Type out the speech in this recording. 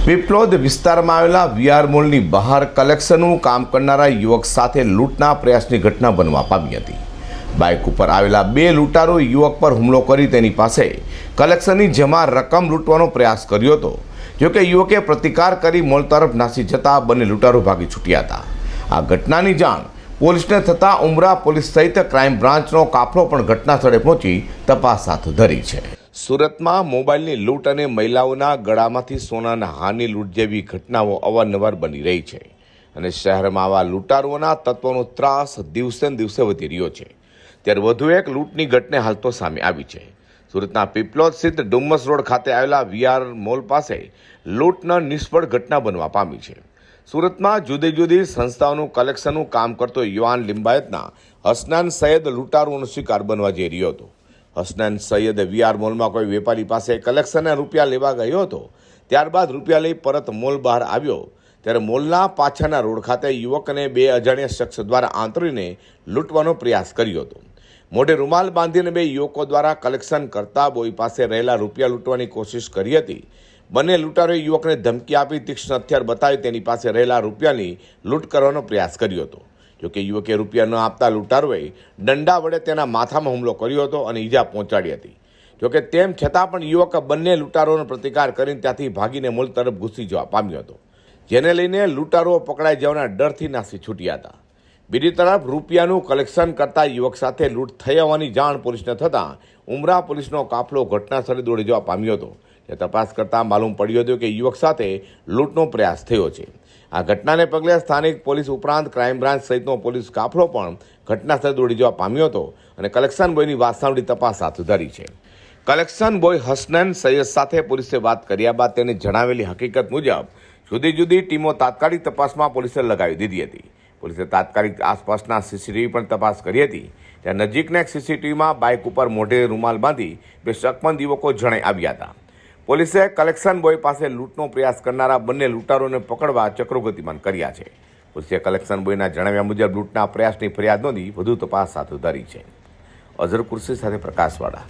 પીપલોદ વિસ્તારમાં આવેલા વીઆર મોલની બહાર કલેક્શનનું કામ કરનારા યુવક સાથે લૂંટના પ્રયાસની ઘટના બનવા પામી હતી। બાઇક ઉપર આવેલા બે લૂંટારોએ યુવક પર હુમલો કરી તેની પાસે કલેક્શનની જમા રકમ લૂંટવાનો પ્રયાસ કર્યો હતો। જોકે યુવકે પ્રતિકાર કરી મોલ તરફ નાસી જતા બંને લૂંટારો ભાગી છૂટ્યા હતા। આ ઘટનાની જાણ પોલીસને થતાં ઉમરા પોલીસ સહિત ક્રાઇમ બ્રાન્ચનો કાફલો પણ ઘટના સ્થળે પહોંચી તપાસ હાથ ધરી છે। સુરતમાં મોબાઈલની લૂંટ અને મહિલાઓના ગળામાંથી સોનાના હારની લૂંટ જેવી ઘટનાઓ અવારનવાર બની રહી છે અને શહેરમાં આવા લૂંટારુઓના તત્વોનો ત્રાસ દિવસે ને દિવસે વધી રહ્યો છે। ત્યારે વધુ એક લૂંટની ઘટના હાલ તો સામે આવી છે। સુરતના પીપલોદ સ્થિત ડુમ્મસ રોડ ખાતે આવેલા વીઆર મોલ પાસે લૂંટના નિષ્ફળ ઘટના બનવા પામી છે। સુરતમાં જુદી જુદી સંસ્થાઓનું કલેક્શનનું કામ કરતો યુવાન લિંબાયતના હસનાન સૈયદ લૂંટારુઓનો શિકાર બનવા જઈ રહ્યો હતો। હસનાન સૈયદ વીઆર મોલમાં કોઈ વેપારી પાસે કલેક્શનના રૂપિયા લેવા ગયો હતો। ત્યારબાદ રૂપિયા લઈ પરત મોલ બહાર આવ્યો ત્યારે મોલના પાછળના રોડ ખાતે યુવકને બે અજાણ્યા શખ્સ દ્વારા આંતરીને લૂંટવાનો પ્રયાસ કર્યો હતો। મોઢે રૂમાલ બાંધીને બે યુવકો દ્વારા કલેક્શન કરતા બોય પાસે રહેલા રૂપિયા લૂંટવાની કોશિશ કરી હતી। બંને લૂંટારોએ યુવકને ધમકી આપી તીક્ષ્ણ હથિયાર બતાવી તેની પાસે રહેલા રૂપિયાની લૂંટ કરવાનો પ્રયાસ કર્યો હતો। જોકે યુવકે રૂપિયા ન આપતા લૂંટારોએ દંડા વડે તેના માથામાં હુમલો કર્યો હતો અને ઈજા પહોંચાડી હતી। જોકે તેમ છતાં પણ યુવક બંને લૂંટારોનો પ્રતિકાર કરીને ત્યાંથી ભાગીને મોલ તરફ ઘૂસી જવા પામ્યો હતો, જેને લઈને લૂંટારો પકડાઈ જવાના ડરથી નાસી છૂટ્યા હતા। બીજી તરફ રૂપિયાનું કલેક્શન કરતા યુવક સાથે લૂંટ થઈ હોવાની જાણ પોલીસને થતાં ઉમરા પોલીસનો કાફલો ઘટના સ્થળે દોડી જવા પામ્યો હતો। જે તપાસ કરતાં માલુમ પડ્યું હતું કે યુવક સાથે લૂંટનો પ્રયાસ થયો છે। આ ઘટનાને પગલે સ્થાનિક પોલીસ ઉપરાંત ક્રાઇમ બ્રાન્ચ સહિતનો પોલીસ કાફલો પણ ઘટના સ્થળે દોડી જવા પામ્યો હતો અને કલેક્શન બોયની વાત સાંભળી તપાસ હાથ ધરી છે। કલેક્શન બોય હસનાન સૈયદ સાથે પોલીસે વાત કર્યા બાદ તેને જણાવેલી હકીકત મુજબ જુદી જુદી ટીમો તાત્કાલિક તપાસમાં પોલીસે લગાવી દીધી હતી। પોલીસે તાત્કાલિક આસપાસના સીસીટીવી પણ તપાસ કરી હતી। ત્યાં નજીકના એક સીસીટીવીમાં બાઇક ઉપર મોઢે રૂમાલ બાંધી બે શકમંદ યુવકો જણાઈ આવ્યા હતા। પોલીસે કલેક્શન બોય પાસે લૂંટનો પ્રયાસ કરનારા બંને લૂંટારોને પકડવા ચક્રો ગતિમાન કર્યા છે। પોલીસે કલેક્શન બોયના જણાવ્યા મુજબ લૂંટના પ્રયાસની ફરિયાદ નોંધી વધુ તપાસ હાથ ધરી છે। અઝર કુર્સી સાથે પ્રકાશવાળા।